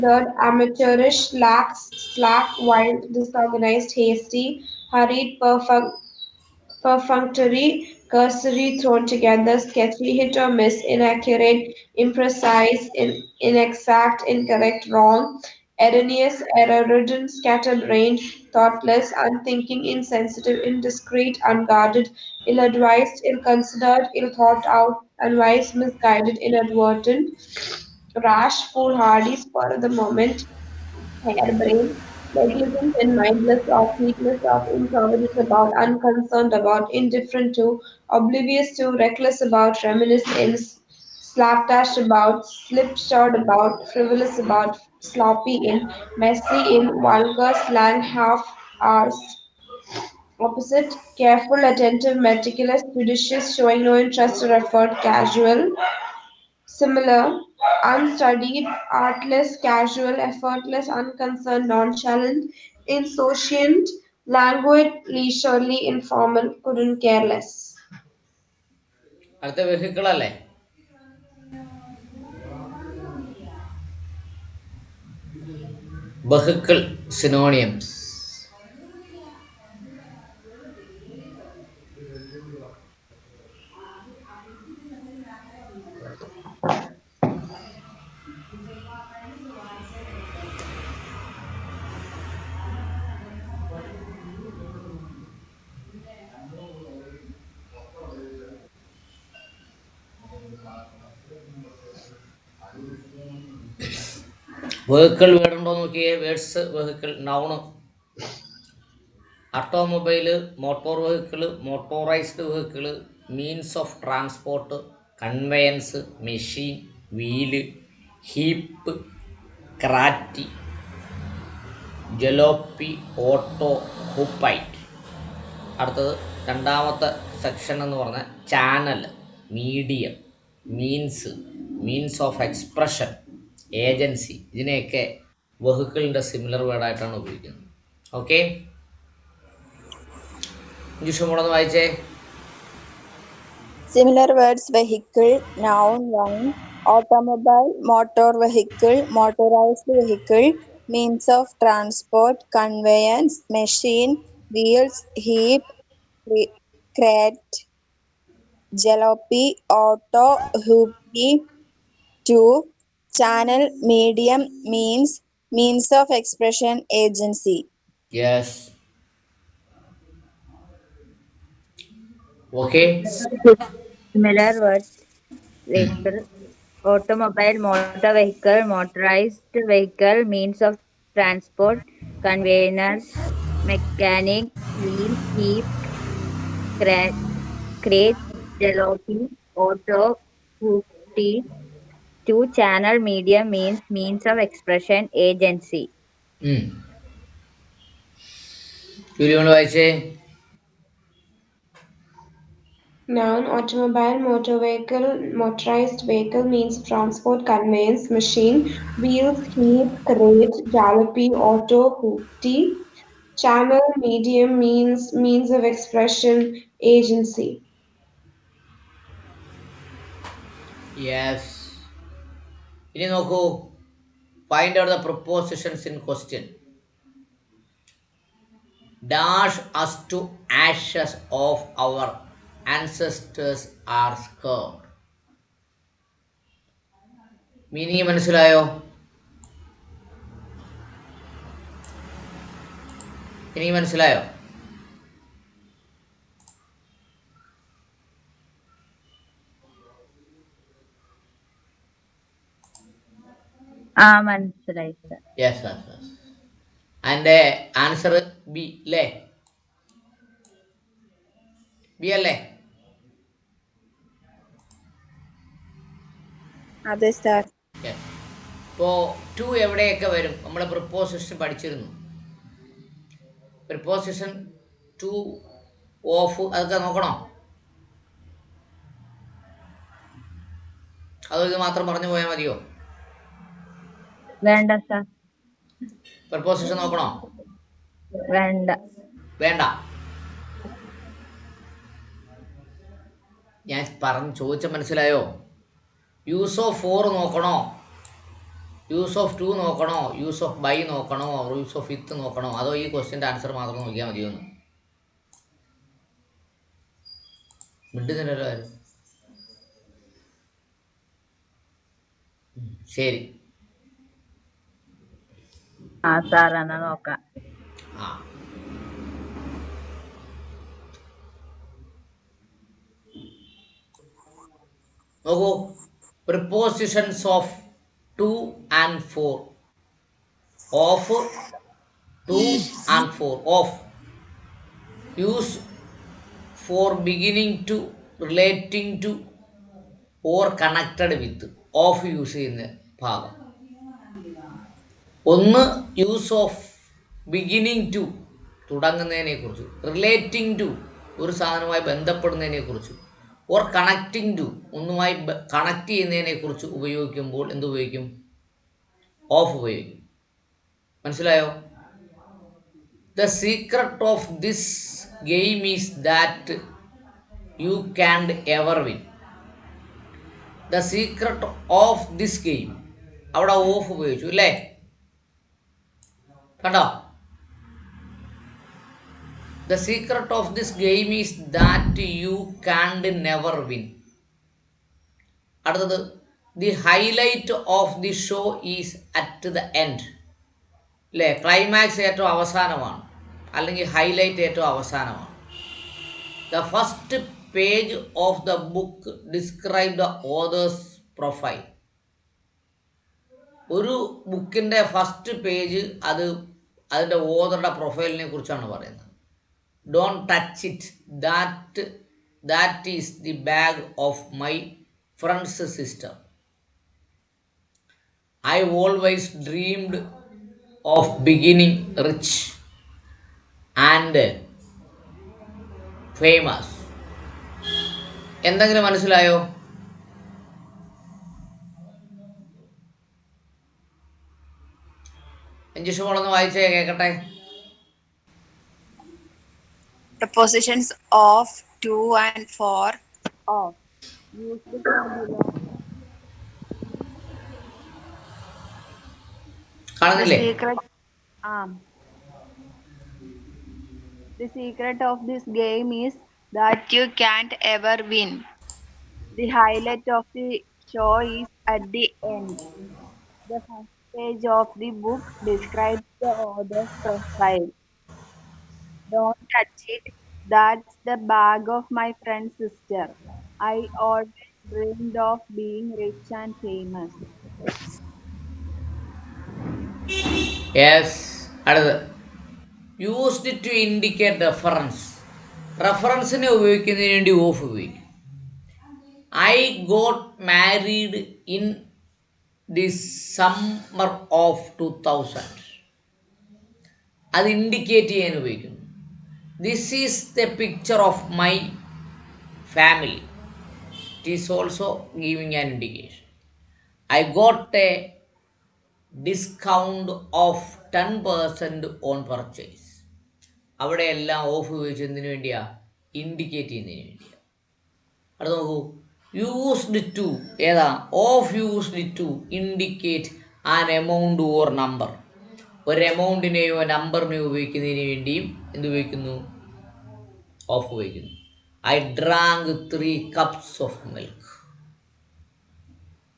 Third, amateurish, lax, slack, wild, disorganized, hasty, hurried, perfunctory, cursory, thrown together, sketchy, hit or miss, inaccurate, imprecise, inexact, incorrect, wrong, erroneous, error-ridden, scatterbrained, thoughtless, unthinking, insensitive, indiscreet, unguarded, ill-advised, ill-considered, ill-thought-out, unwise, misguided, inadvertent, rash, foolhardy, spur of the moment, harebrained, negligent and mindless of, heedless of, improvident about, unconcerned about, indifferent to, oblivious to, reckless about, reminiscent, slapdash about, slipshod about, frivolous about, sloppy in, messy in, vulgar, slang, half-arsed. Opposite, careful, attentive, meticulous, judicious, showing no interest or effort, casual. Similar, unstudied, artless, casual, effortless, unconcerned, nonchalant, insouciant, languid, leisurely, informal, couldn't care less. അടുത്ത vehicle അല്ലേ? Vehicle synonyms. Vehicle വേർഡുണ്ടോ നോക്കിയേ. Words vehicle noun. Automobile, motor vehicle, motorised vehicle, means of transport, conveyance, machine, wheel, heap, crate, jalopy, auto, hooptie. അടുത്തത് രണ്ടാമത്തെ section എന്ന് പറഞ്ഞാൽ channel, medium, means, means of expression, agency. ഇതിനെയൊക്കെ വെഹിക്കിളിൻ്റെ similar വേർഡായിട്ടാണ് ഉപയോഗിക്കുന്നത്. Okay, English കൂടെ ഒന്ന് വായിച്ചേ. Similar words vehicle, noun 1, automobile, motor vehicle, motorized vehicle, means of transport, conveyance, machine, wheels, heap, crate, jalopy, auto, hoopty, 2, channel, medium, means of expression, agency. Yes. Okay. Similar words vehicle, automobile, motor vehicle, motorized vehicle, means of transport, conveyance, mechanic, wheel, heap, crate, jalopy, auto, hoopty, two channel, medium, means of expression, agency. Julie കൊണ്ട് വായിച്ചേ. Noun, automobile, motor vehicle, motorized vehicle, means of transport, conveyance, machine, wheels, heap, crate, jalopy, auto, hoopty, channel, medium, means of expression, agency. Yes. ഇനി നോക്കൂ. Find out the propositions in question. Dash us to ashes of our ancestors are scared. Meaning മനസ്സിലായോ? Meaning മനസ്സിലായോ? മനസ്സിലായി sir. Yes yes yes. അതിൻ്റെ answer B അല്ലേ? B അല്ലേ? അതെ sir. Yes. ഇപ്പോൾ ടു എവിടെയൊക്കെ വരും? നമ്മൾ പ്രിപ്പോസിഷൻ പഠിച്ചിരുന്നു. പ്രിപ്പോസിഷൻ ടു, ഓഫ്, അതൊക്കെ നോക്കണോ? അതോ ഇത് മാത്രം പറഞ്ഞു പോയാൽ മതിയോ? വേണ്ട സർ. പ്രിപ്പോസിഷൻ നോക്കണോ? വേണ്ട. വേണ്ട. ഞാൻ ചോദിച്ച മനസ്സിലായോ? യൂസ് ഓഫ് ഫോർ നോക്കണോ? യൂസ് ഓഫ് ടു നോക്കണോ, യൂസ് ഓഫ് ബൈ നോക്കണോ, യൂസ് ഓഫ് വിത്ത് നോക്കണോ, അതോ ഈ ക്വസ്റ്റ്യൻ്റെ ആൻസർ മാത്രം നോക്കിയാൽ മതിയോന്ന്? മിണ്ടുന്നില്ലല്ലോ ആരും. ശരി. ആ സാർ എന്നാ നോക്കാം. ആ നോക്കൂ, prepositions of to and for. Of, to and for. Of use for beginning to, relating to or connected with. Of use ചെയ്യുന്ന ഭാഗം ഒന്ന്, യൂസ് ഓഫ് ബിഗിനിങ് ടു തുടങ്ങുന്നതിനെ കുറിച്ച്, റിലേറ്റിംഗ് ടു ഒരു സാധനവുമായി ബന്ധപ്പെടുന്നതിനെ കുറിച്ച്, ഓർ കണക്റ്റിംഗ് ടു ഒന്നുമായി കണക്ട് ചെയ്യുന്നതിനെ കുറിച്ച് ഉപയോഗിക്കുമ്പോൾ എന്ത് ഉപയോഗിക്കും? ഓഫ് ഉപയോഗിക്കും. മനസ്സിലായോ? The secret of this game is that you can ever win. The secret of this game, അവിടെ ഓഫ് ഉപയോഗിച്ചു അല്ലേ? കണ്ടോ? The secret of this game is that you can never win. അടുത്തത്, the highlight of the show is at the end. അല്ലേ? Climax ഏറ്റവും അവസാനമാണ്, അല്ലെങ്കിൽ highlight ഏറ്റവും അവസാനമാണ്. The first page of the book describe the author's profile. ഒരു ബുക്കിൻ്റെ first page അത് അതിൻ്റെ ഓതറുടെ പ്രൊഫൈലിനെ കുറിച്ചാണ് പറയുന്നത്. Don't touch it, that is the bag of my friends sister. I always dreamed of beginning rich and famous. എന്തെങ്കിലും മനസ്സിലായോ? അഞ്ജുഷ മോളൊന്ന് വായിച്ചേ കേൾക്കട്ടെ. Prepositions of to and for. Of used for belong. The കാണുന്നില്ലേ? secret. The secret of this game is that you can't ever win. The highlight of the show is at the end. The first page of the book describes the author's profile. Don't touch it. That's the bag of my friend's sister. I always dreamed of being rich and famous. Yes. അടുത്ത്, used to indicate reference. റെഫറൻസിനെ ഉപയോഗിക്കുന്നതിന് വേണ്ടി of ഉപയോഗിക്കും. I got married in the summer of 2000. അത് indicate ചെയ്യാൻ ഉപയോഗിക്കുന്നു. This is the picture of my family. It is also giving an indication. I got a discount of 10% on purchase. അവിടെയെല്ലാം of ഉപയോഗിച്ചതിന് വേണ്ടിയാ? ഇൻഡിക്കേറ്റ് ചെയ്യുന്നതിന് വേണ്ടിയാണ്. അടുത്ത് നോക്കൂ, യൂസ്ഡ് ടു. ഏതാ? Of used to indicate an amount or number. ഒരു എമൗണ്ടിനെയോ നമ്പറിനെയോ ഉപയോഗിക്കുന്നതിന് വേണ്ടിയും എന്ത് ഉപയോഗിക്കുന്നു? ഓഫ് ഉപയോഗിക്കുന്നു. I drank 3 cups of milk.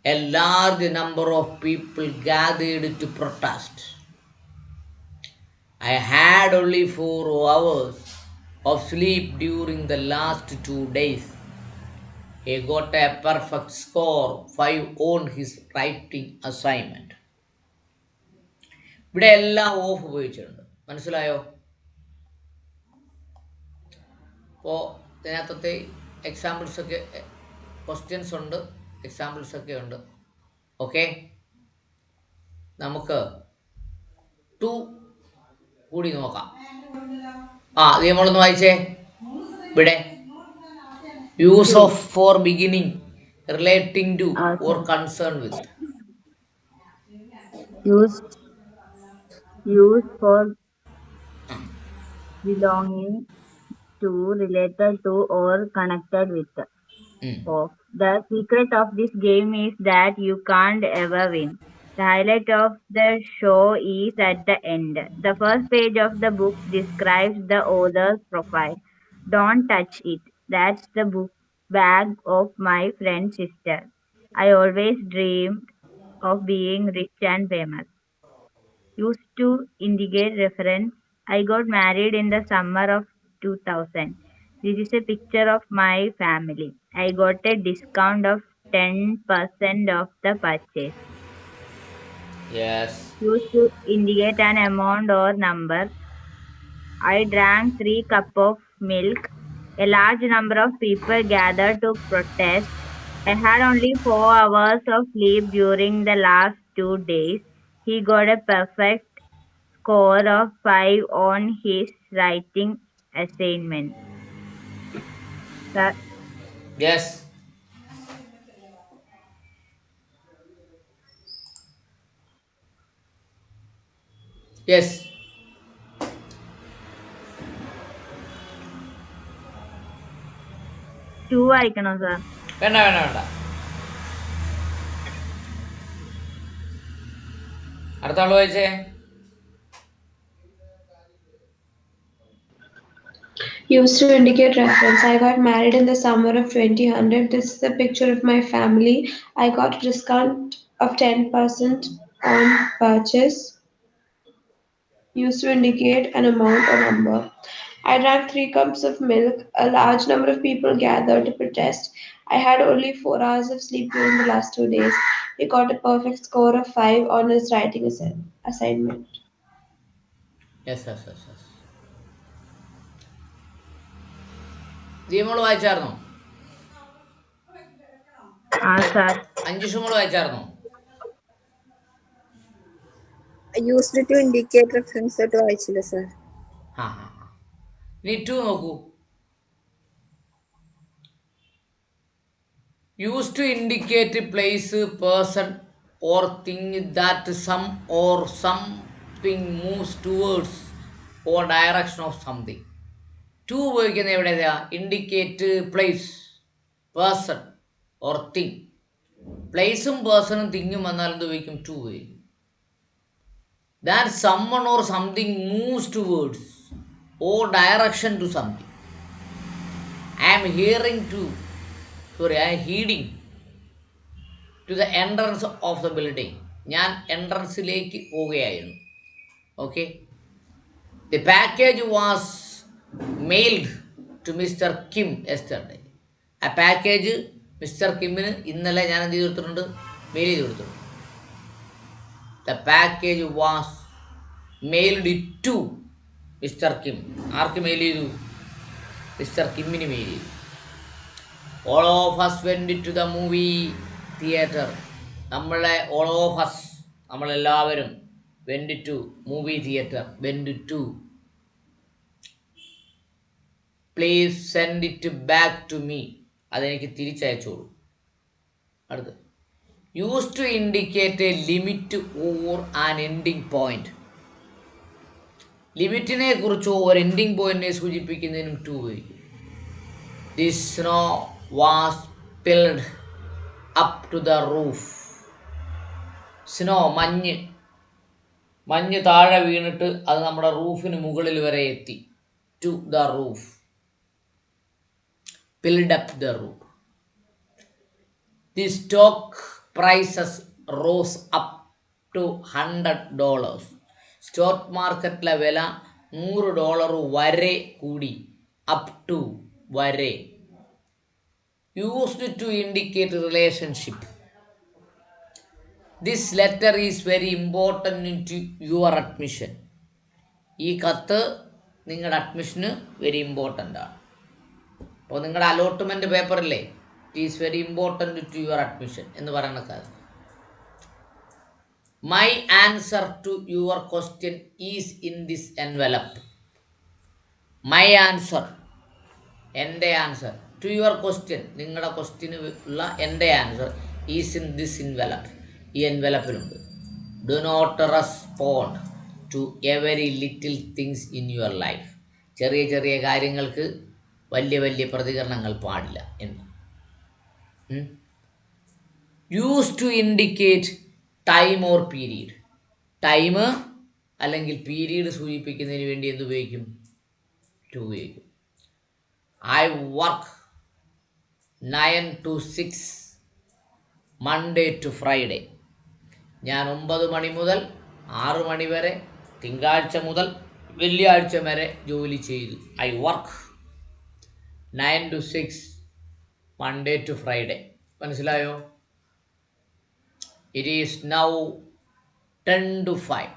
A large number of people gathered to protest. I had only 4 hours of sleep during the last 2 days. He got a perfect score, 5 on his writing assignment. ഇവിടെ എല്ലാം of ഉപയോഗിച്ചിട്ടുണ്ട്. മനസ്സിലായോ? അപ്പോൾ ഇതിനകത്തെ എക്സാമ്പിൾസൊക്കെ, questions ഉണ്ട്, എക്സാമ്പിൾസൊക്കെ ഉണ്ട്. Okay, നമുക്ക് 2 കൂടി നോക്കാം. ഇത് നമ്മളൊന്ന് വായിച്ചേ. ഇവിടെ use of for beginning, relating to or concern with. Used for belonging to, related to, or connected with. Of. The secret of this game is that you can't ever win. The highlight of the show is at the end. The first page of the book describes the author's profile. Don't touch it. That's the book bag of my friend's sister. I always dreamed of being rich and famous. Used to indicate reference. I got married in the summer of 2000. This is a picture of my family. I got a discount of 10% of the purchase. Yes. Used to indicate an amount or number. I drank 3 cups of milk. A large number of people gathered to protest. I had only 4 hours of sleep during the last 2 days. He got a perfect score of 5 on his writing assignment. Sir, Yes. Yes. 2 വായിക്കണോ sir? വേണ്ട വേണ്ട വേണ്ട. അടുത്ത ആള് വായിച്ചേ. Used to indicate reference. I got married in the summer of 2000. This is a picture of my family. I got a discount of 10% on purchase. Used to indicate an amount or number. I drank 3 cups of milk. A large number of people gathered to protest. I had only 4 hours of sleep during the last 2 days. He got a perfect score of 5 on his writing assignment. Yes yes yes yes. ദീമോള് വായിച്ചായിരുന്നോ? sir. അഞ്ജുഷുമോള് വായിച്ചായിരുന്നോ? Used to indicate reference ആയിട്ട് വായിച്ചില്ല sir. ആ ആ ആ. ഇനി 2 നോക്കൂ. Used to indicate a place, person or thing that some or something moves towards or direction of something. 2 ഉപയോഗിക്കുന്ന എവിടെയാ? Indicate place, person or thing. പ്ലേസും പേഴ്സണും തിങ്ങും വന്നാൽ എന്ത് ഉപയോഗിക്കും? 2 ഉപയോഗിക്കും. That someone or something moves towards or direction to something. I am hearing to, I am heading to the entrance of the building. ഞാൻ എൻട്രൻസിലേക്ക് പോവുകയായിരുന്നു. Okay. The package was mailed to mister Kim yesterday. ആ package mister കിമ്മിന് ഇന്നലെ ഞാൻ എന്ത് ചെയ്ത് കൊടുത്തിട്ടുണ്ട്? മെയിൽ ചെയ്ത് കൊടുത്തിട്ടുണ്ട്. The package was mailed to mister Kim. ആർക്ക് മെയിൽ ചെയ്തു? മിസ്റ്റർ കിമ്മിന് മെയിൽ ചെയ്തു. All of us went to the movie theater. നമ്മളെ ഓൾ ഓഫ് us, നമ്മളെല്ലാവരും went to movie theatre. went to. Please send it back to me. അതെനിക്ക് തിരിച്ചയച്ചോളൂ. അടുത്ത് use to indicate A limit or an ending point. ലിമിറ്റിനെ കുറിച്ചോ ഒരു ending പോയിന്റിനെ സൂചിപ്പിക്കുന്നതിനും 2 ഉപയോഗിക്കും. This snow was filled up to the roof. Snow, മഞ്ഞ്. മഞ്ഞ് താഴെ വീണിട്ട് അത് നമ്മുടെ റൂഫിന് മുകളിൽ വരെ എത്തി. To the roof. Filled up the roof. The stock prices rose up to $100. Stock മാർക്കറ്റിലെ വില $100 വരെ കൂടി. അപ് ടു, വരെ. Used to indicate relationship. This letter is very important to your admission. ഈ കത്ത് നിങ്ങളുടെ അഡ്മിഷന് വെരി ഇമ്പോർട്ടൻ്റ് ആണ്. അപ്പോൾ നിങ്ങളുടെ അലോട്ട്മെൻറ്റ് പേപ്പറില്ലേ, it is very important to your admission എന്ന് പറയുന്ന കാര്യം. My answer to your question is in this envelope. My answer, എൻ്റെ ആൻസർ, ടു യുവർ ക്വസ്റ്റ്യൻ, നിങ്ങളുടെ ക്വസ്റ്റ്യന് ഉള്ള എൻ്റെ answer, is in this envelope, ഈ എൻവലപ്പിലുണ്ട്. Do not respond to every little things in your life. ചെറിയ ചെറിയ കാര്യങ്ങൾക്ക് വലിയ വലിയ പ്രതികരണങ്ങൾ പാടില്ല എന്ന്. Use to indicate time or period. Time അല്ലെങ്കിൽ പീരീഡ് സൂചിപ്പിക്കുന്നതിന് വേണ്ടി എന്ത് ഉപയോഗിക്കും? ടു ഉപയോഗിക്കും. I work 9 to 6 Monday to Friday. ഞാൻ 9 മണി മുതൽ 6 മണി വരെ തിങ്കളാഴ്ച മുതൽ വെള്ളിയാഴ്ച വരെ ജോലി ചെയ്തു. I work 9 to 6 Monday to Friday. മനസ്സിലായോ? It is now 10 to 5.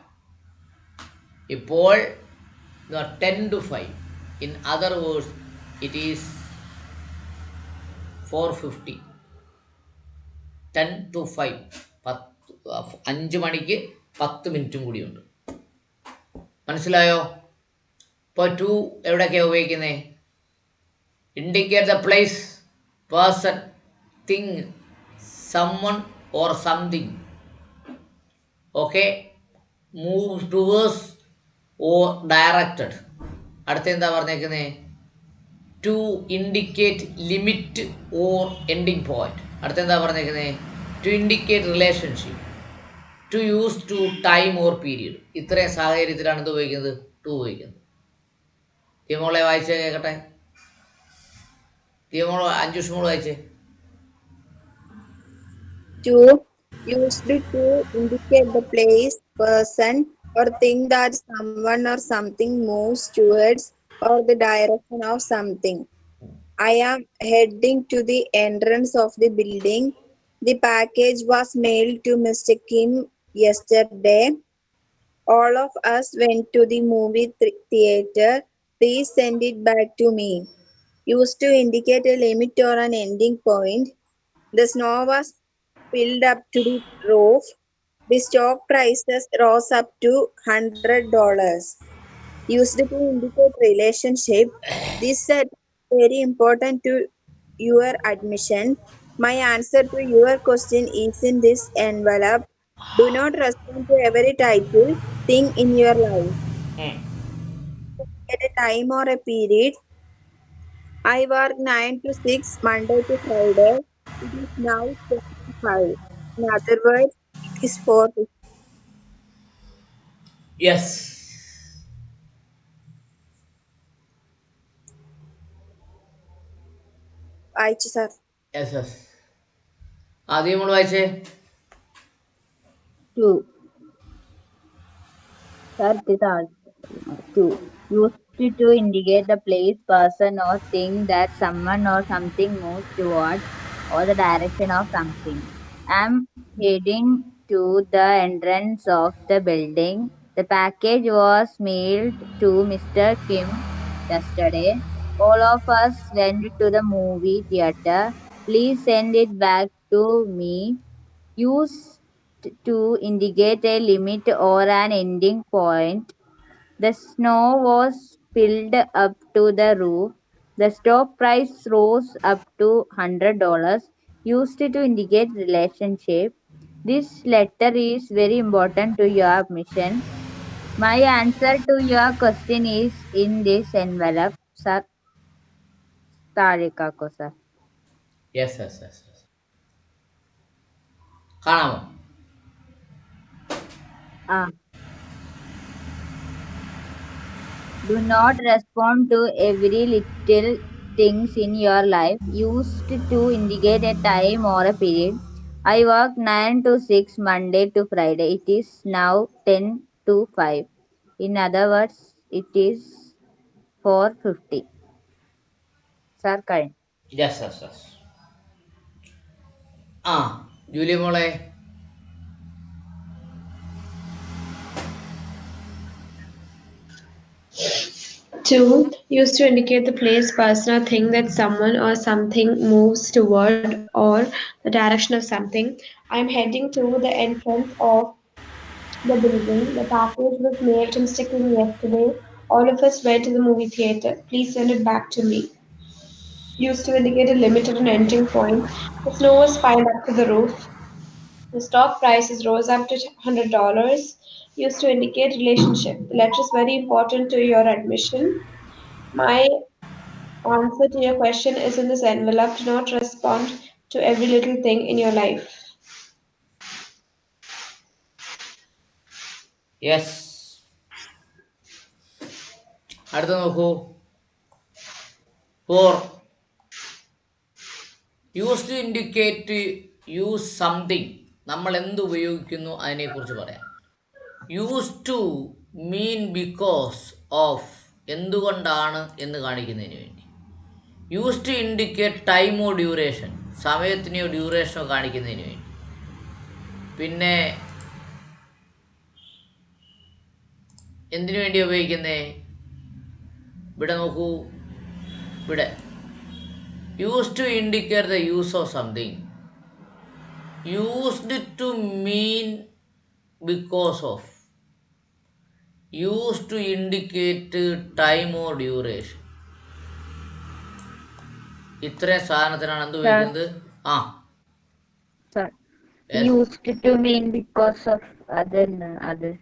ഇപ്പോൾ 10 to 5. In other words it is 4:50. 10 to 5. 5 മണിക്ക് 10 മിനിറ്റും കൂടിയുണ്ട്. മനസ്സിലായോ? ഇപ്പോൾ ടു എവിടെയൊക്കെയാണ് ഉപയോഗിക്കുന്നത്? Indicate the place, person, thing, someone or something. Okay. Move towards or directed. അടുത്ത എന്താ പറഞ്ഞേക്കുന്നത്? To indicate limit or ending point. അടുത്ത എന്താ പറഞ്ഞേക്കുന്നത്? To indicate relationship. To use to time or period. ഇത്രയും സാഹചര്യത്തിലാണ് ഇത് ഉപയോഗിക്കുന്നത്, ടു ഉപയോഗിക്കുന്നത്. തീമോളെ വായിച്ചേ കേൾക്കട്ടെ. തീമോള് അഞ്ജുഷ് മോള് വായിച്ചേ. To used to indicate the place, person, or thing that someone or something moves towards or the direction of something. I am heading to the entrance of the building. The package was mailed to Mr. Kim yesterday. All of us went to the movie theater. Please send it back to me. Used to indicate a limit or an ending point. The snow was filled up to the roof. The stock prices rose up to $100. Used to indicate relationship. This is very important to your admission. My answer to your question is in this envelope. Do not respond to every title thing in your life. At a time or a period, I work 9 to 6 Monday to Friday. It is now 25. In other words, it is 4. Yes. വായിച്ചു sir. Yes yes. ആദ്യം നമ്മൾ വായിച്ചേ. 2. Sir, this is 2. Used to indicate the place, person, or thing that someone or something moves towards or the direction of something. I'm heading to the entrance of the building. The package was mailed to Mr. Kim yesterday. All of us went to the movie theater. Please send it back to me. Used to indicate a limit or an ending point. The snow was filled up to the roof. The stock price rose up to $100. Used to indicate relationship. This letter is very important to your mission. My answer to your question is in this envelope, sir. താഴേക്കാക്കോ sir. Yes yes yes yes. കാണാമോ? Ah. Do not respond to every little things in your life. Used to indicate a time or a period. I work 9 to 6 Monday to Friday. It is now 10 to 5. In other words, it is 4:50. Sir, current. Yes yes yes. ആ Julie മോളെ. 2. Used to indicate the place, person, or thing that someone or something moves toward or the direction of something. I'm heading to the entrance of the building. The package was mailed to Mr. King yesterday. All of us went to the movie theater. Please send it back to me. Used to indicate a limit or an ending point. The snow was piled up to the roof. The stock prices rose up to $100. Used to indicate relationship. The letter is very important to your admission. My answer to your question is in this envelope. Do not respond to every little thing in your life. Yes. അടുത്ത നോക്കൂ. For use to indicate use something. നമ്മൾ എന്ത് ഉപയോഗിക്കുന്നു അതിനെക്കുറിച്ച് പറയാം. Use to mean because of, എന്തുകൊണ്ടാണ് എന്ന് കാണിക്കുന്നതിന് വേണ്ടി. യൂസ് ടു ഇൻഡിക്കേറ്റ് ടൈമോ ഡ്യൂറേഷൻ, സമയത്തിനെയോ ഡ്യൂറേഷനോ കാണിക്കുന്നതിന് വേണ്ടി. പിന്നെ എന്തിനു വേണ്ടി ഉപയോഗിക്കുന്നേ? ഇവിടെ നോക്കൂ, ഇവിടെ use to indicate the use of something. Used to mean because of, use to indicate time or duration. ഇത്രയും സാധനത്തിനാണ് എന്ത് ഉപയോഗിക്കുന്നത്? ആ Sir, yes. used to mean because of other.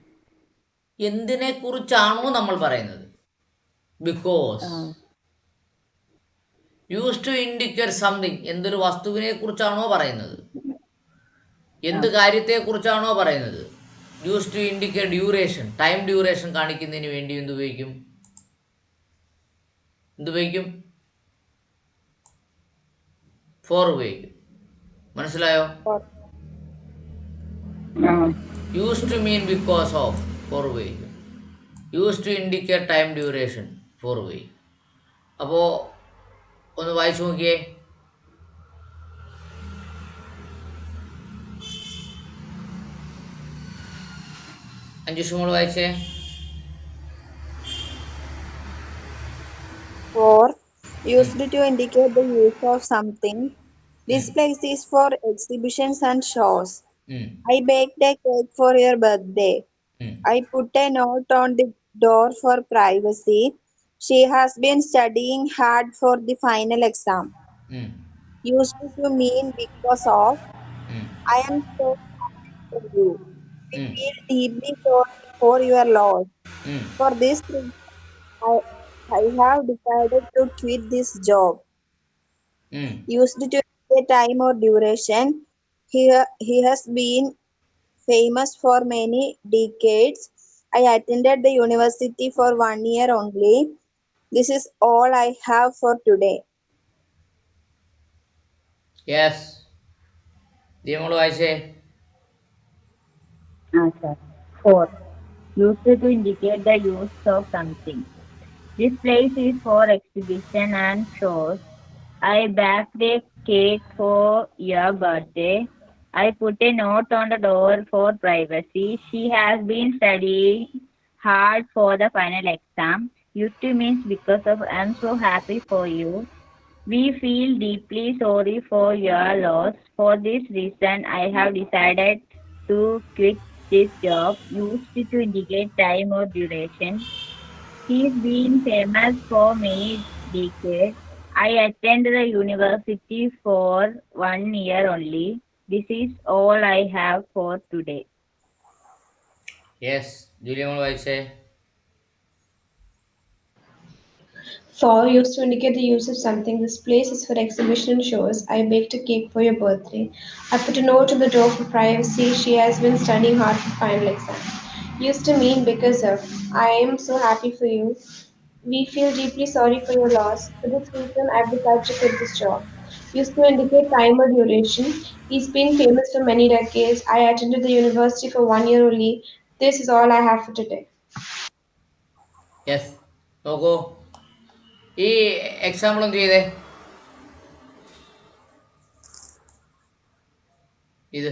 എന്തിനെ കുറിച്ചാണോ നമ്മൾ പറയുന്നത്? Because. Use to indicate something, എന്തൊരു വസ്തുവിനെ കുറിച്ചാണോ പറയുന്നത്, എന്ത് കാര്യത്തെ കുറിച്ചാണോ പറയുന്നത്. Use to indicate duration, time duration കാണിക്കുന്നതിന് വേണ്ടി എന്തുപയോഗിക്കും? എന്തുപയോഗിക്കും? ഫോർ ഉപയോഗിക്കും. മനസ്സിലായോ? Use to mean because of, for ഉപയോഗിക്കും. Use to indicate time duration, for ഉപയോഗിക്കും. അപ്പോൾ ഒന്ന് വായിച്ചു നോക്കിയേ. അഞ്ജുഷ് മോള് വായിച്ചേ. For used to indicate the use of something. This place is for exhibitions and shows. I baked a cake for your birthday. I put a note on the door for privacy. She has been studying hard for the final exam. Used to mean because of. I am so happy for you. I feel deeply sorry for your loss. For this reason, I have decided to quit this job. Used to indicate time or duration. He has been famous for many decades. I attended the university for 1 year only. This is all I have for today. Yes. മോള് വായിച്ചേ. Sir. 4. Used to indicate the use of something. This place is for exhibition and shows. I baked a cake for your birthday. I put a note on the door for privacy. She has been studying hard for the final exam. Used to means because of. I'm so happy for you. We feel deeply sorry for your loss. For this reason, I have decided to quit this job. Used to indicate time or duration. He's been famous for many decades. I attended the university for 1 year only. This is all I have for today. Yes. Julia മോള് വായിച്ചേ. For used to indicate the use of something. This place is for exhibition and shows. I baked a cake for your birthday. I put a note on the door for privacy. She has been studying hard for final exam. Used to mean because of. I am so happy for you. We feel deeply sorry for your loss. For this reason, I've decided to quit this job. Used to indicate time or duration. He's been famous for many decades. I attended the university for 1 year only. This is all I have for today. Yes. നോക്കൂ, ഈ example എന്ത് ചെയ്തേ? ഇത്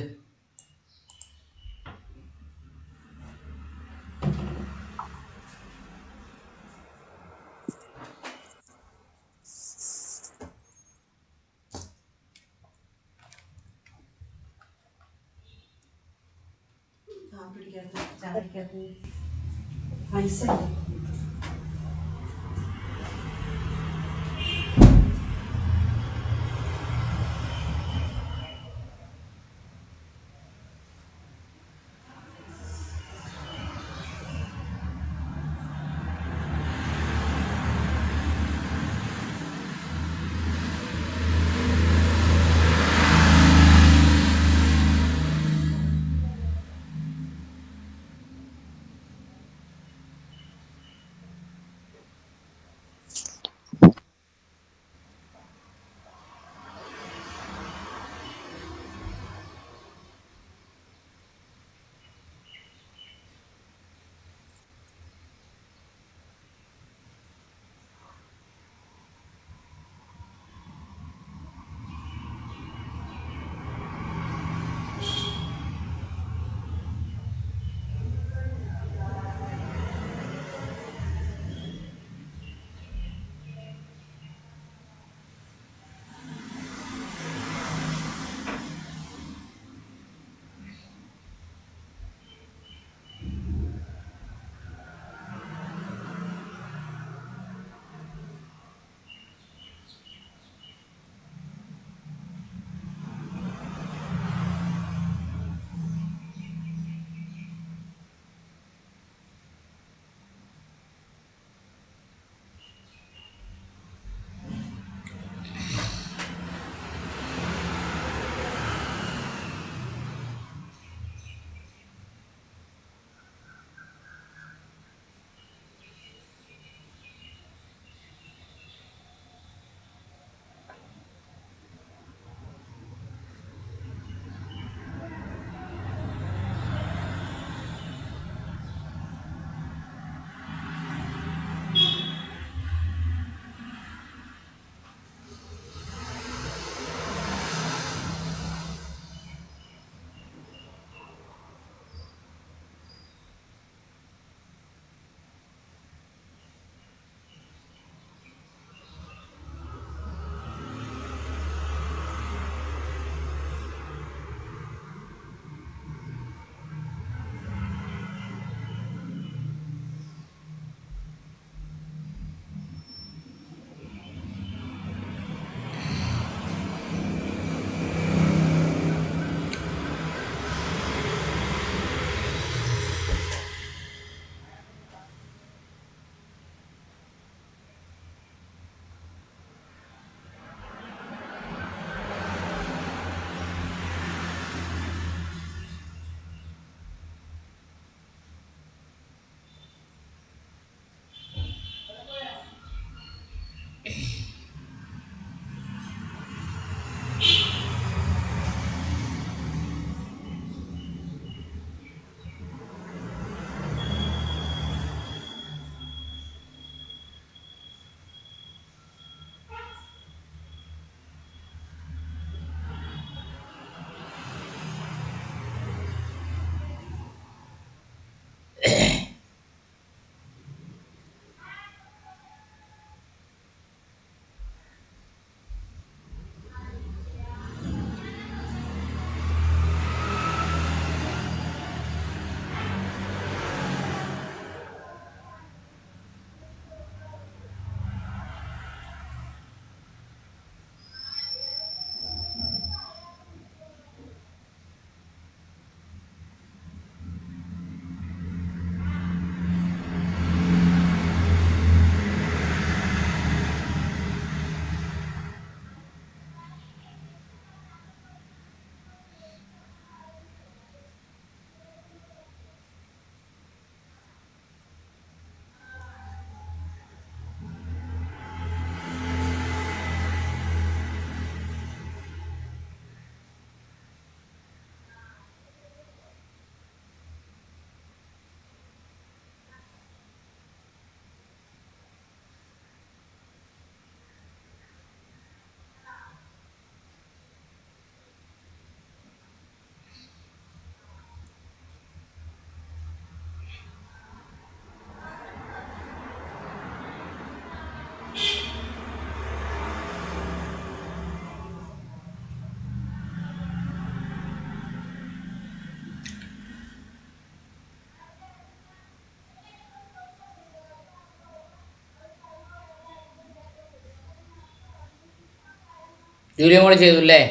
ജൂലിയും കൂടെ ചെയ്തു അല്ലേ?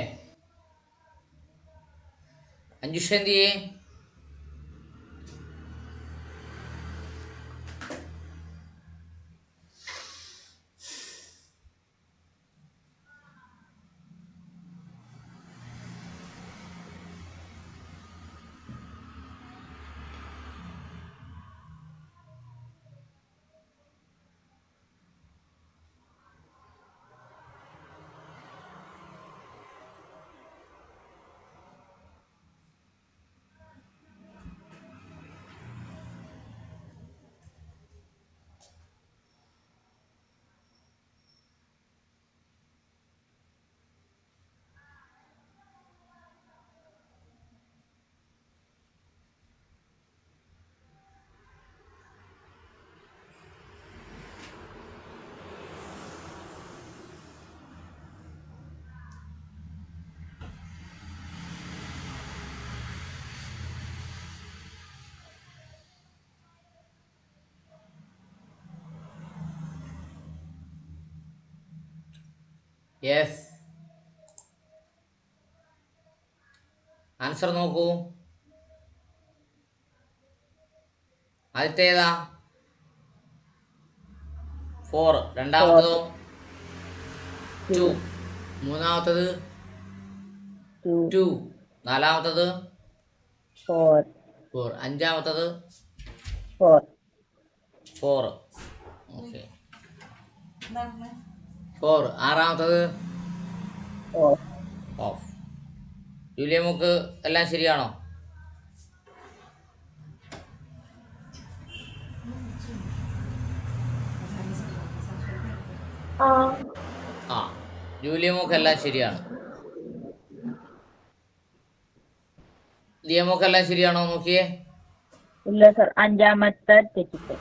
അഞ്ജുഷ എന്ത് ചെയ്യേ? യെസ്, ആൻസർ നോക്കൂ. ആദ്യത്തെ ഏതാ? 4. രണ്ടാമത്തതോ? 2. മൂന്നാമത്തത്? 2. നാലാമത്തത്? 4. അഞ്ചാമത്തത്? 4. ഓക്കെ, 4. ആറാമത്തത്? ഓഫ്. ജൂലിയ മോക്ക് എല്ലാം ശരിയാണോ? ആ, ജൂലിയ മോക്ക് എല്ലാം ശരിയാണ്. ലിയമോക്ക് എല്ലാം ശരിയാണോ നോക്കിയേ? ഇല്ല സർ, അഞ്ചാമത്തെ തെറ്റിപ്പോയി.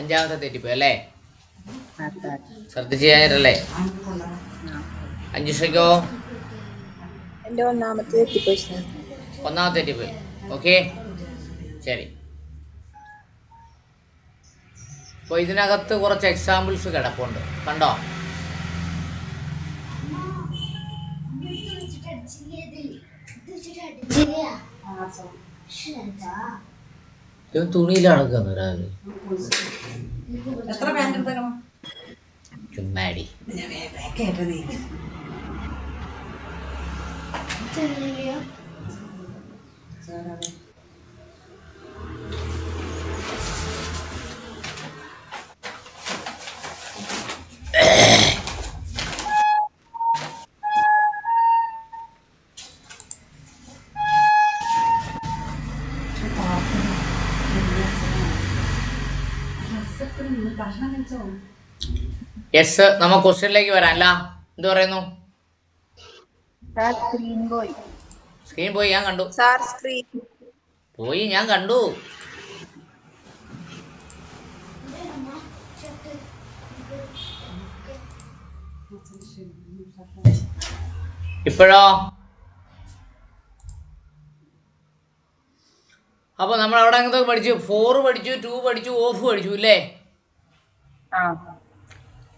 അഞ്ചാമത്തെ തെറ്റിപ്പോയി അല്ലേ? ശ്രദ്ധിച്ച് ചെയ്യാനല്ലേ? അഞ്ജുഷയ്ക്കോ? എന്റെ ഒന്നാമത്തെ തെറ്റിപ്പോയി സർ. ഒന്നാമത്തെ തെറ്റിപ്പോയി. ഓക്കെ, ശരി. അപ്പോൾ ഇതിനകത്ത് കുറച്ച് എക്സാമ്പിൾസ് കിടപ്പുണ്ട്, കണ്ടോ? തുണിയിലാണ് രാവിലെ ചുമ്മാടി. യെസ്, നമ്മ ക്വസ്റ്റ്യനിലേക്ക് വരാം. അല്ല, എന്ത് പറയുന്നു? സ്ക്രീൻ പോയി. സ്ക്രീൻ പോയി, ഞാൻ കണ്ടു. സാർ സ്ക്രീൻ പോയി, ഞാൻ കണ്ടു. ഇപ്പോഴോ? അപ്പൊ നമ്മൾ അവിടെ എന്തൊക്കെ പഠിച്ചു? 4 പഠിച്ചു, 2 പഠിച്ചു, ഓഫ് പഠിച്ചു അല്ലേ?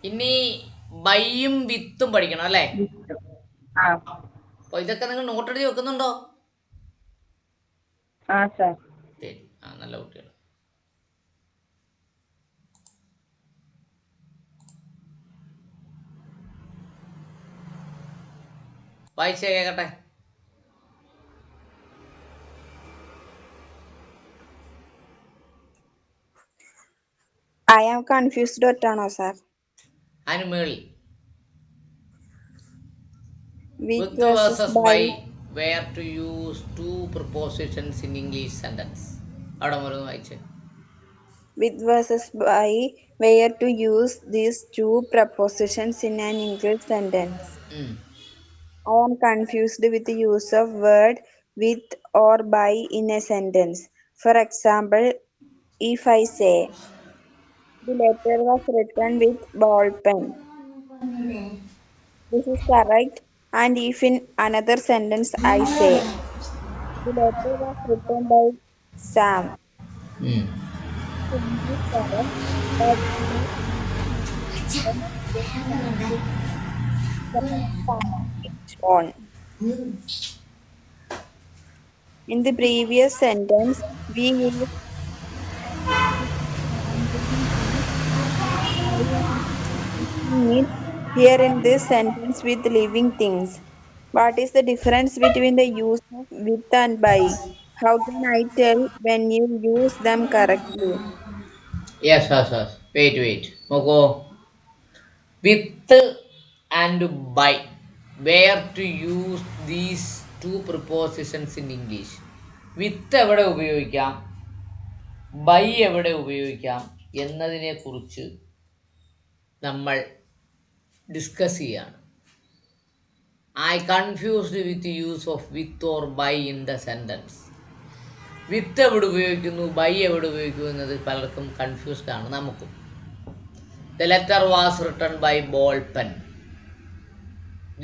ഇനി ബൈയും വിത്തും പഠിക്കണം അല്ലേ? അപ്പൊ ഇതൊക്കെ നിങ്ങൾ നോട്ട് എഴുതി വെക്കുന്നുണ്ടോ? ശരി, നല്ല കുട്ടികൾ. വായിച്ചേ കേക്കട്ടെ. I am confused ഒറ്റാണോ സാർ? അതിന് മേളിൽ With with versus by, by where to use two prepositions in English sentence. അവിടെ മുതൽ വായിച്ചേ. with versus by, where to use these two prepositions in an English sentence. I am confused with the use of word with or by in a sentence. For example, if I say, the letter was written with ball pen, this is correct. And if in another sentence I say, the letter was written by Sam, this is correct. But on. In the previous sentence, we used non-living things. I am using it here in this sentence with living things. What is the difference between the use of with and by? How can I tell when you use them correctly? Yes. Wait. നോക്കൂ. With and by. Where to use these two prepositions in English? With എവിടെ ഉപയോഗിക്കാം, by എവിടെ ഉപയോഗിക്കാം എന്നതിനെക്കുറിച്ച് നമ്മൾ discuss ചെയ്യാണ്. I confused with the use of with or by in the sentence. വിത്ത് എവിടെ ഉപയോഗിക്കുന്നു, ബൈ എവിടെ ഉപയോഗിക്കുന്നു എന്നത് പലർക്കും കൺഫ്യൂസ്ഡ് ആണ്, നമുക്കും. The letter was written by ball pen.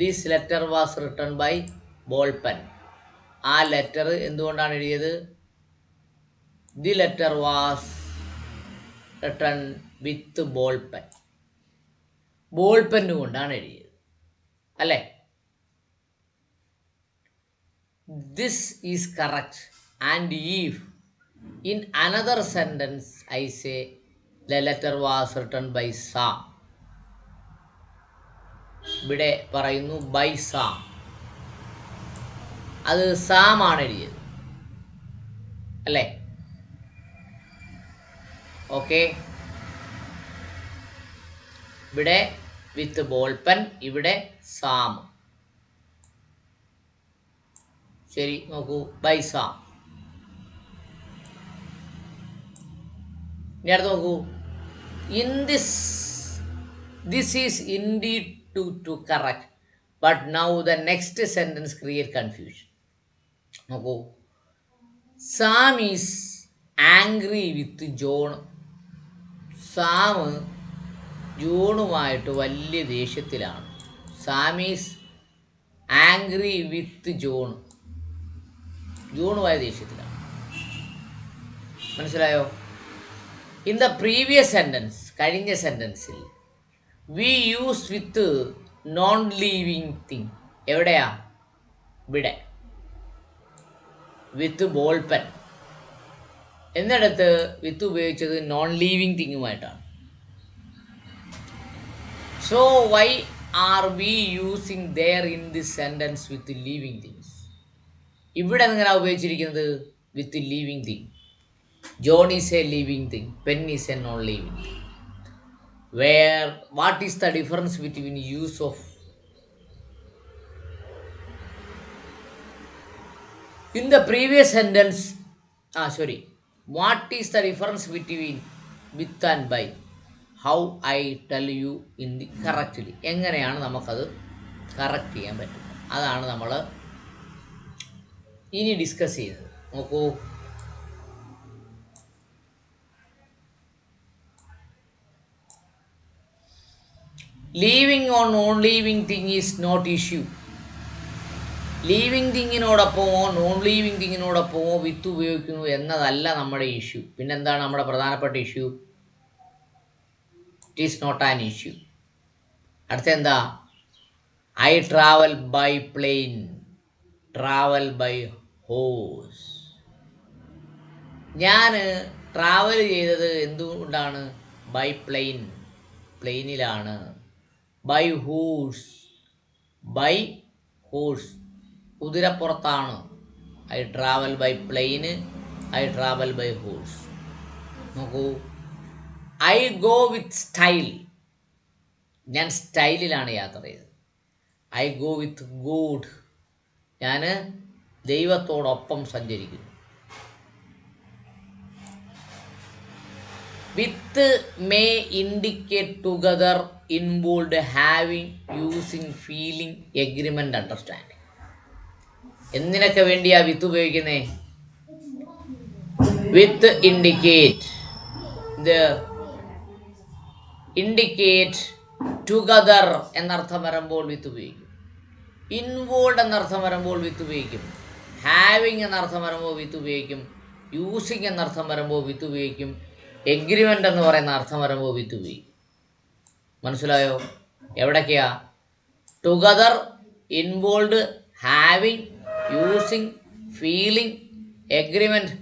This letter was written by ball pen. ആ ലെറ്റർ എന്തുകൊണ്ടാണ് എഴുതിയത്? The letter was written with ball pen. Ball pen കൊണ്ടാണ് എഴുതിയത്, അല്ലേ? This is correct. And if in another sentence I say the letter was written by Sam, ഇവിടെ പറയുന്നു by Sam, അത് Sam ആണ് എഴുതിയത്, അല്ലേ? ഓക്കെ, ഇവിടെ വിത്ത് ബോൾ പെൻ, ഇവിടെ സാം. ശരി, നോക്കൂ, ബൈ സാം. ഇനി അടുത്ത് നോക്കൂ. In this is indeed to correct, but now the next sentence create confusion. നോക്കൂ, Sam is angry with John. Sam ജോണുമായിട്ട് വലിയ ദേഷ്യത്തിലാണ്. Sam is angry with John. ജോണുമായ ദേഷ്യത്തിലാണ്. മനസ്സിലായോ? ഇൻ ദ പ്രീവിയസ് സെൻറ്റൻസ്, കഴിഞ്ഞ സെൻറ്റൻസിൽ we use with non living thing. എവിടെയാ? ഇവിടെ വിത്ത് ബോൾ പെൻ. എന്നിടത്ത് വിത്ത് ഉപയോഗിച്ചത് നോൺ ലീവിങ് തിങ്ങുമായിട്ടാണ്. So why are we using there in this sentence with living things? ഇവിടെ എങ്ങനെയാണ് ഉപയോഗിച്ചിരിക്കുന്നത്? With living thing. John is a living thing, pen is A non living thing. What is the difference between use of in the previous sentence? What is the difference between with and by? How I tell you in the correctly. എങ്ങനെയാണ് നമുക്കത് correct ചെയ്യാൻ പറ്റും? അതാണ് നമ്മൾ ഇനി discuss ചെയ്യുന്നത്. നോക്കൂ, living on non living thing is not issue. Living തിങ്ങിനോടൊപ്പമോ നോൺ ലീവിങ് തിങ്ങിനോടൊപ്പമോ വിത്ത് ഉപയോഗിക്കുന്നു എന്നതല്ല നമ്മുടെ ഇഷ്യൂ. പിന്നെന്താണ് നമ്മുടെ പ്രധാനപ്പെട്ട issue? It is not an issue. അടുത്ത എന്താ? I travel by plane, travel by horse. ഞാൻ ട്രാവൽ ചെയ്തത് എന്തുകൊണ്ടാണ്? ബൈ പ്ലെയിൻ, പ്ലെയിനിലാണ്. ബൈ ഹോഴ്സ്, ബൈ ഹോഴ്സ്, കുതിരപ്പുറത്താണ്. I travel by plane, I travel by horse. നോക്കൂ, ഐ ഗോ വിത്ത് സ്റ്റൈൽ, ഞാൻ സ്റ്റൈലിലാണ് യാത്ര ചെയ്തത്. ഐ ഗോ വിത്ത് ഗോഡ്, ഞാൻ ദൈവത്തോടൊപ്പം സഞ്ചരിക്കുന്നു. With may indicate together, involve, having, using, feeling, agreement, understanding. എന്തിനൊക്കെ വേണ്ടിയാ വിത്ത് ഉപയോഗിക്കുന്നേ? വിത്ത് ഇൻഡിക്കേറ്റ്, ഇൻഡിക്കേറ്റ് ടുഗദർ എന്നർത്ഥം വരുമ്പോൾ വിത്ത് ഉപയോഗിക്കും. ഇൻവോൾവ് എന്നർത്ഥം വരുമ്പോൾ വിത്ത് ഉപയോഗിക്കും. ഹാവിങ് എന്നർത്ഥം വരുമ്പോൾ വിത്ത് ഉപയോഗിക്കും. യൂസിങ് എന്നർത്ഥം വരുമ്പോൾ വിത്ത് ഉപയോഗിക്കും. എഗ്രിമെൻ്റ് എന്ന് പറയുന്ന അർത്ഥം വരുമ്പോൾ വിത്ത് ഉപയോഗിക്കും. മനസ്സിലായോ? എവിടൊക്കെയാ? Together, involve, having, using, feeling, agreement,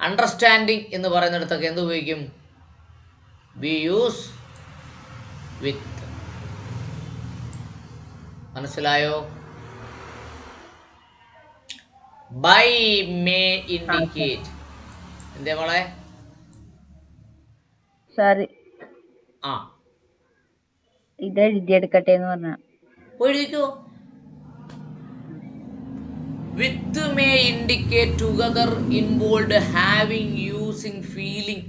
understanding എന്ന് പറയുന്നിടത്തൊക്കെ എന്ത് ഉപയോഗിക്കും? We use with. മനസ്സിലായോ? By may indicate. എന്തേ മോളെ? സാർ ആ ഇത് എഴുതിയെടുക്കട്ടെ എന്ന് പറഞ്ഞ എഴുതിക്കോ. With may indicate together, involve, having, using, feeling,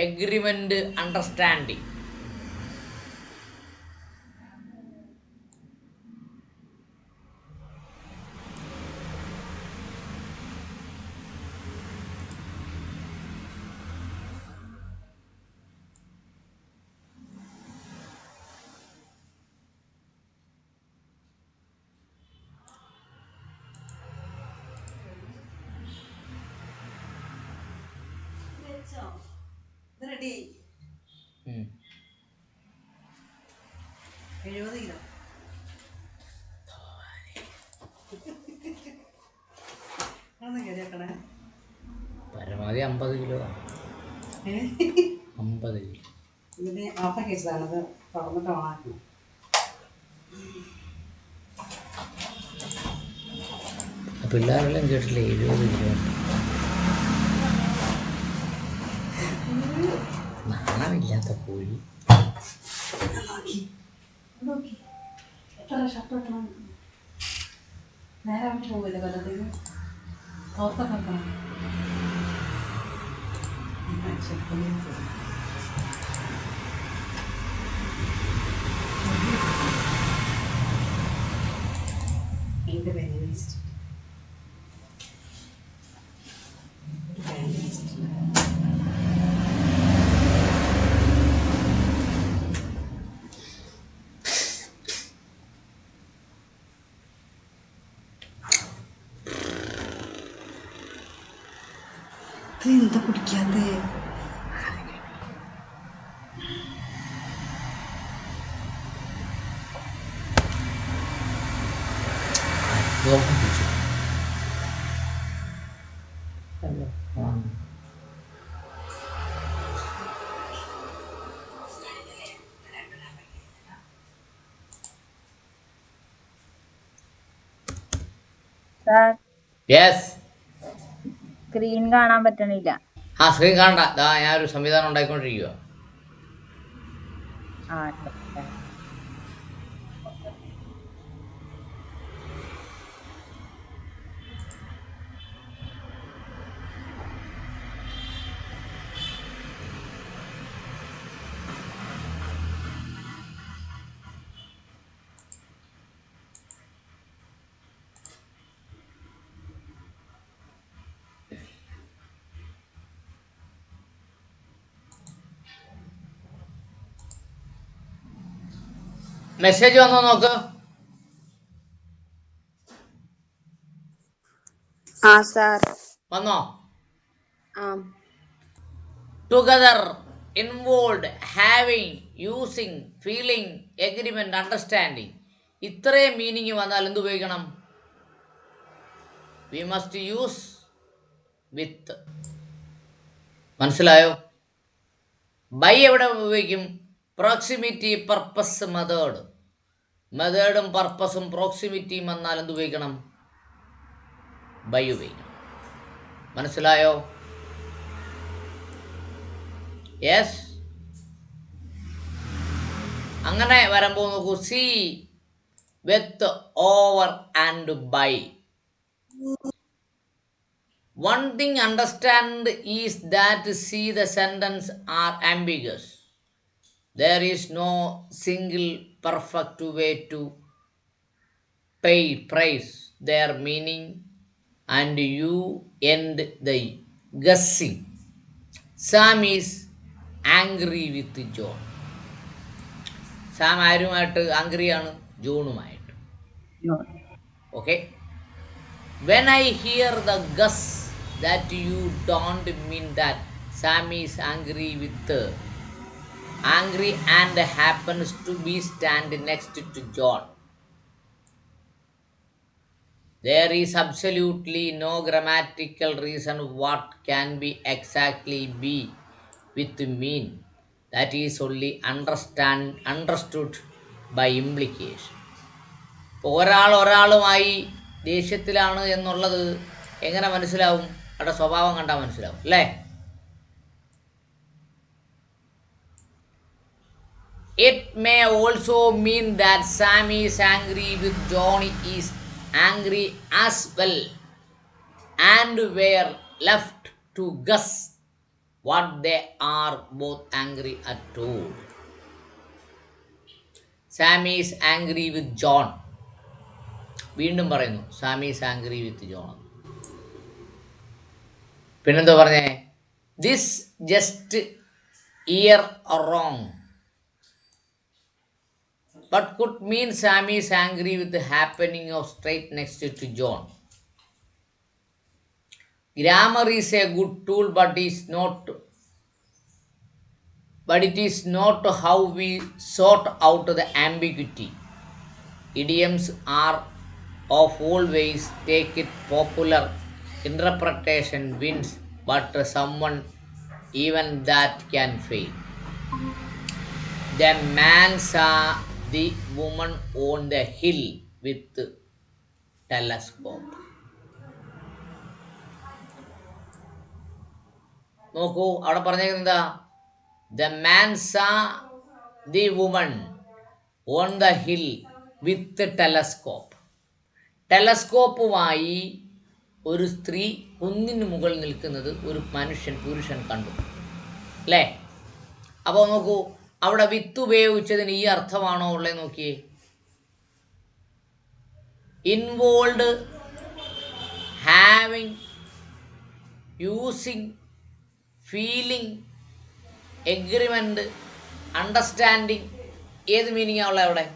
agreement, understanding. ഉം. 70 കിലോ. പരമാവധി 50 കിലോ. 50 കിലോ. ഇതിന് ഓഫാക്കി വെച്ചതാണ്, അത് തുറന്നിട്ട് ഓണാക്കണം. പിള്ളേരെല്ലാം കേട്ടില്ലേ 70 കിലോ. നാണമില്ലാത്ത കോഴി. നോക്കി എത്ര ഷർട്ട് വെക്കണം. നേരെ അവിടെ പോകില്ല കൊല്ലത്തേക്ക്, പുറത്തൊക്കെ വെക്കണം. എൻ്റെ പേര് വേസ്റ്റ്. എന്താ കുടിക്കാത്തേ? Sir yes. സ്ക്രീൻ കാണാൻ പറ്റണില്ല. ആ സ്ക്രീൻ കാണണ്ട. ഞാനൊരു സംവിധാനം ഉണ്ടായിക്കൊണ്ടിരിക്കുക. ആ മെസ്സേജ് വന്നോ നോക്ക്. വന്നോ? Together, involve, having, using, feeling, agreement, understanding. ഇത്രയും മീനിങ് വന്നാൽ എന്ത് ഉപയോഗിക്കണം? We must use with. മനസ്സിലായോ? ബൈ എവിടെ ഉപയോഗിക്കും? Proximity, purpose, method. മെത്തേഡും പർപ്പസും പ്രോക്സിമിറ്റിയും വന്നാൽ എന്ത് ഉപയോഗിക്കണം? ബൈ ഉപയോഗിക്കണം. മനസ്സിലായോ? യെസ്. അങ്ങനെ വരുമ്പോൾ നോക്കൂ, see, with, over and by. One thing understand is that see the sentence are ambiguous. There is no single perfect way to praise their meaning, and you end the guessing. Sam is angry with John. Sam ആരുമായിട്ട് ആംഗ്രിയാണ്? ജോണുമായിട്ട്. Okay. When I hear the guess that you don't mean that Sam is angry and happens to be stand next to John. There is absolutely no grammatical reason what can be exactly be with mean. That is only understood by implication. ഇപ്പോൾ ഒരാളുമായി ദേഷ്യത്തിലാണ് എന്നുള്ളത് എങ്ങനെ മനസ്സിലാവും? അവരുടെ സ്വഭാവം കണ്ടാൽ മനസ്സിലാവും അല്ലേ? It may also mean that Sam is angry with Johnny is angry as well, and were left to guess what they are both angry at all. Sam is angry with John. വീണ്ടും പറയുന്നു Sam is angry with John. പിന്നെന്താ പറഞ്ഞേ? This just ear wrong, but could mean Sam is angry with the happening of straight next to John. Grammar is a good tool, but it is not how we sort out the ambiguity. Idioms are of all ways take it popular interpretation wins, but someone even that can fail. The man saw the woman on the hill with telescope. നോക്കൂ അവിടെ പറഞ്ഞേക്കുന്നത് എന്താ? The man saw the woman on the hill with the telescope. ടെലസ്കോപ്പുമായി ഒരു സ്ത്രീ കുന്നിന് മുകളിൽ നിൽക്കുന്നത് ഒരു പുരുഷൻ കണ്ടു അല്ലേ? അപ്പോൾ നോക്കൂ, അവിടെ വിത്ത് ഉപയോഗിച്ചതിന് ഈ അർത്ഥമാണോ ഉള്ളത്? നോക്കിയേ, involve, having, using, feeling, agreement, understanding, ഏത് മീനിങ്ങാണ് ഉള്ളത് അവിടെ?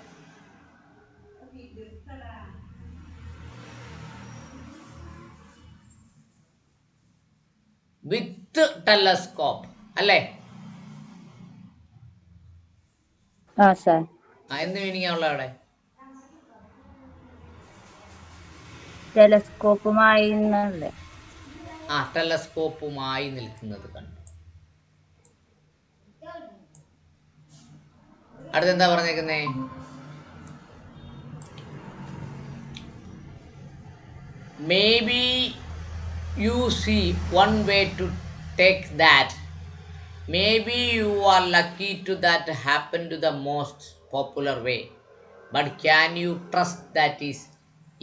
വിത്ത് ടെലസ്കോപ്പ് അല്ലേ? എന്ത് മീനിങ്ങാ ഉള്ളത് അവിടെ? ടെലസ്കോപ്പുമായി ടെലസ്കോപ്പുമായി നിൽക്കുന്നത് കണ്ടു. അടുത്തെന്താ പറഞ്ഞേക്കുന്നേ? Maybe you see one way to take that. Maybe you are lucky to that happen to the most popular way. But can you trust that is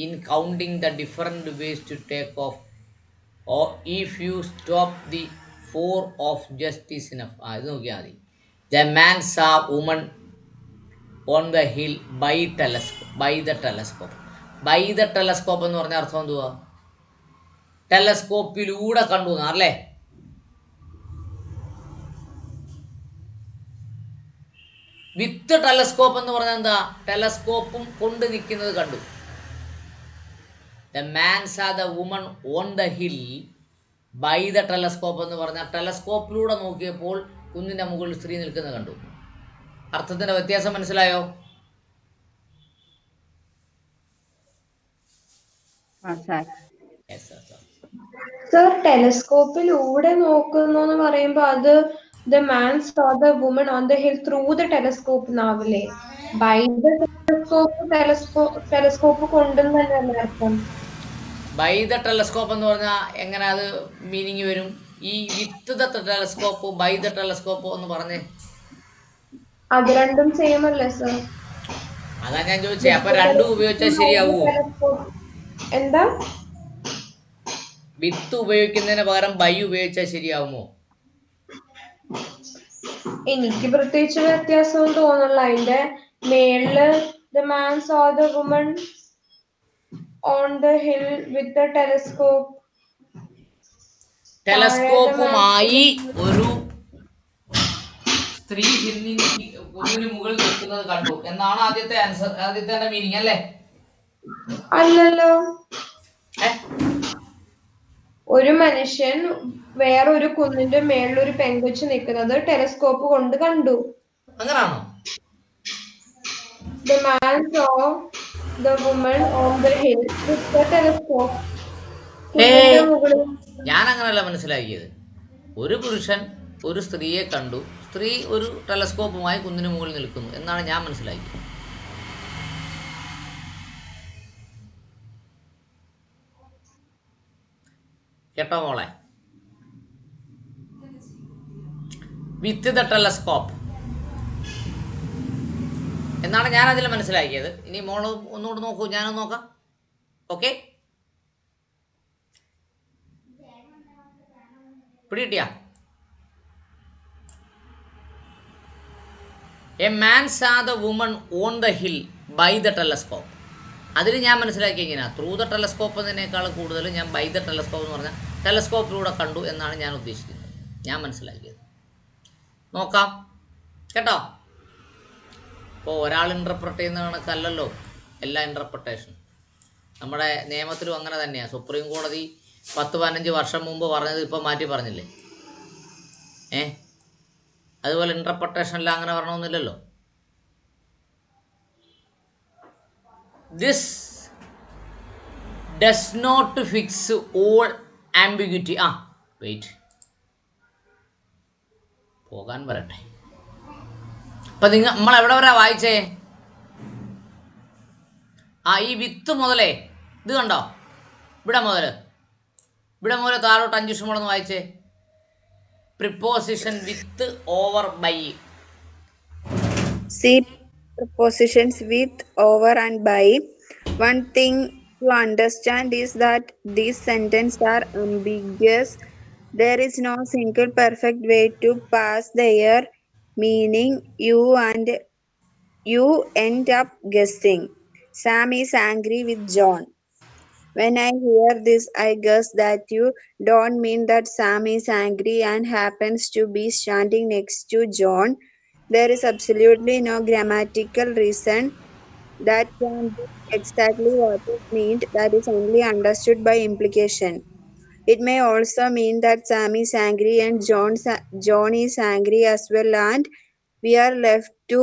in counting the different ways to take off? Or if you stop the four of justice enough. ഇത് നോക്കിയാൽ മതി. The man saw woman on the hill by the telescope. By the telescope എന്ന് പറഞ്ഞ അർത്ഥം എന്തുവാ? ടെലസ്കോപ്പിലൂടെ കണ്ടു അല്ലേ? വിത്ത് telescope എന്ന് പറഞ്ഞാൽ എന്താ? ടെലസ്കോപ്പും കൊണ്ട് നിൽക്കുന്നത് കണ്ടു. The man saw the woman on the hill by the telescope എന്ന് പറഞ്ഞാൽ ടെലസ്കോപ്പിലൂടെ നോക്കിയപ്പോൾ കുന്നിന്റെ മുകളിൽ സ്ത്രീ നിൽക്കുന്നത് കണ്ടു. അർത്ഥത്തിന്റെ വ്യത്യാസം മനസ്സിലായോ? സർ, ടെലസ്കോപ്പിലൂടെ നോക്കുന്നു എന്ന് പറയുമ്പോ അത് the man saw the woman on the hill through the telescope എന്നാവില്ലേ? by the ടെലസ്കോപ്പ് കൊണ്ടെന്ന് തന്നെയല്ലേ അർത്ഥം? ബൈ ദ ടെലസ്കോപ്പ് എന്ന് പറഞ്ഞാൽ എങ്ങനെ അത് മീനിങ് വരും? ഈ with the telescope, by the telescope എന്ന് പറഞ്ഞേ. അത് രണ്ടും സെയിം അല്ലേ സർ? അതാ ഞാൻ ചോദിച്ചേ. അപ്പൊ രണ്ടും ഉപയോഗിച്ചാൽ ശരിയാവോ? എന്താ? വിത്ത് ഉപയോഗിക്കുന്നതിന് പകരം ബൈ ഉപയോഗിച്ചാൽ ശരിയാവുമോ? എനിക്ക് പ്രത്യേകിച്ച് വ്യത്യാസവും തോന്നുന്നില്ല. അതിന്റെ മേളില് the man saw the woman on the hill with the telescope. ടെലസ്കോപ്പുമായി ഒരു സ്ത്രീ കുന്നിന് മുകളിൽ നിൽക്കുന്നത് കണ്ടു എന്നാണ് ആദ്യത്തെ ആൻസർ, ആദ്യത്തെ മീനിങ് അല്ലേ? അല്ലല്ലോ, ഒരു മനുഷ്യൻ വേറൊരു കുന്നിന്റെ മേളിൽ ഒരു പെങ്കൊച്ച് നിൽക്കുന്നത് ടെലസ്കോപ്പ് കൊണ്ട് കണ്ടു. അങ്ങനാണോ? The man saw The woman on the hill with the telescope. കുന്നിന്റെ ഏയ്, മുകളിൽ ഞാൻ അങ്ങനെയല്ല മനസ്സിലാക്കിയത്. ഒരു പുരുഷൻ ഒരു സ്ത്രീയെ കണ്ടു, സ്ത്രീ ഒരു ടെലസ്കോപ്പുമായി കുന്നിന് മുകളിൽ നിൽക്കുന്നു എന്നാണ് ഞാൻ മനസ്സിലാക്കിയത്. കേട്ടോ മോളെ? വിത്ത് ദ ടെലസ്കോപ്പ് എന്നാണ് ഞാൻ അതിൽ മനസ്സിലാക്കിയത്. ഇനി മോള് ഒന്നുകൂടെ നോക്കൂ, ഞാനൊന്ന് നോക്കാം. Okay, പിടികിട്ടിയാ? A man saw the woman on the hill by the telescope. അതിൽ ഞാൻ മനസ്സിലാക്കിയ ഇങ്ങനെ ത്രൂ ദ ടെലസ്കോപ്പ് എന്നതിനേക്കാൾ കൂടുതൽ ഞാൻ ബൈ ദ ടെലസ്കോപ്പ് എന്ന് പറഞ്ഞാൽ ടെലസ്കോപ്പിലൂടെ കണ്ടു എന്നാണ് ഞാൻ ഉദ്ദേശിക്കുന്നത്, ഞാൻ മനസ്സിലാക്കിയത്. നോക്കാം കേട്ടോ. ഇപ്പോൾ ഒരാൾ ഇൻ്റർപ്രറ്റ് ചെയ്യുന്ന കണക്കല്ലല്ലോ എല്ലാ ഇൻ്റർപ്രട്ടേഷനും. നമ്മുടെ നിയമത്തിലും അങ്ങനെ തന്നെയാണ്. സുപ്രീം കോടതി 10-15 വർഷം മുമ്പ് പറഞ്ഞത് ഇപ്പം മാറ്റി പറഞ്ഞില്ലേ? അതുപോലെ ഇൻ്റർപ്രട്ടേഷനിൽ അങ്ങനെ പറഞ്ഞൊന്നുമില്ലല്ലോ. This does not fix all ambiguity. Wait, പോകാൻ വരട്ടെ. അപ്പം നമ്മൾ എവിടെ വരെ വായിച്ചേ? ഈ വിത്ത് മുതലേ ഇത് കണ്ടോ? ഇവിടെ മുതൽ താഴോട്ട് 5 ഇഷ്ടമുള്ളൊന്ന് വായിച്ചേ. Preposition with over by. See prepositions with, over, and by. One thing to understand is that these sentences are ambiguous. There is no single perfect way to pass their meaning. You end up guessing. Sam is angry with John. When I hear this, I guess that you don't mean that Sam is angry and happens to be standing next to John. There is absolutely no grammatical reason that can be exactly what it means. That is only understood by implication. It may also mean that Sam is angry and John is angry as well, and we are left to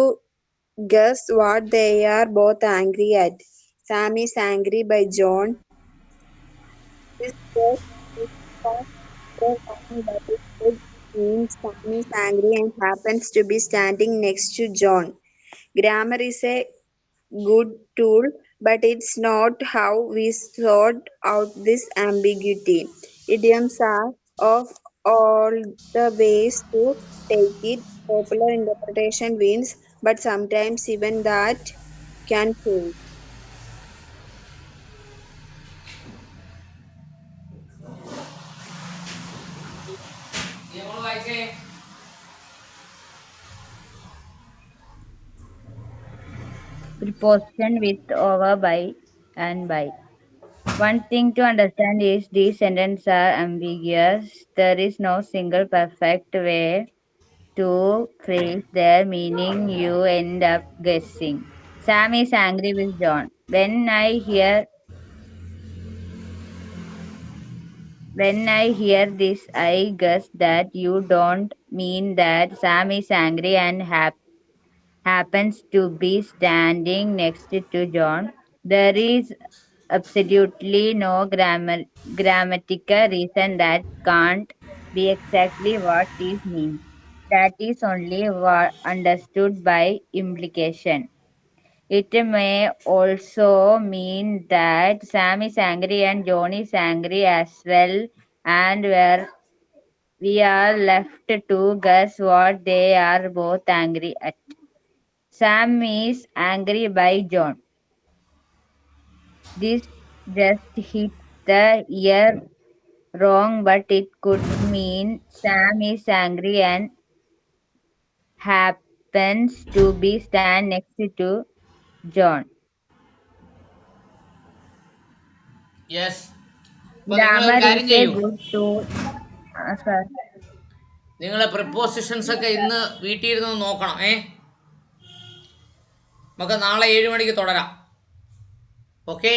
guess what they are both angry at. Sam is angry by John. This just is fast wrong, but it could mean Sam is angry and happens to be standing next to John. Grammar is a good tool, but it's not how we sort out this ambiguity. Idioms are of all the ways to take it. Popular interpretation wins, but sometimes even that can fail. Preposition with, over, by, and by. One thing to understand is these sentences are ambiguous. There is no single perfect way to phrase their meaning. You end up guessing. Sam is angry with John. When I hear this, I guess that you don't mean that Sam is angry and happens to be standing next to John. There is absolutely no grammatical reason that can't be exactly what is meant. That is only understood by implication. It may also mean that Sam is angry and John is angry as well, and we are left to guess what they are both angry at. Sam is angry by John. This just hit the ear wrong, but it could mean Sam is angry and happens to be stand next to John. Yes. അപ്പോൾ നിങ്ങളൊരു Grammar കാര്യം is a ചെയ്യൂ. good tool. Sir. നിങ്ങൾ prepositions ഒക്കെ ഇന്ന് വീട്ടിൽ ഇരുന്ന് നോക്കണം. നമുക്ക് നാളെ 7 മണിക്ക് തുടരാം. ഓക്കെ.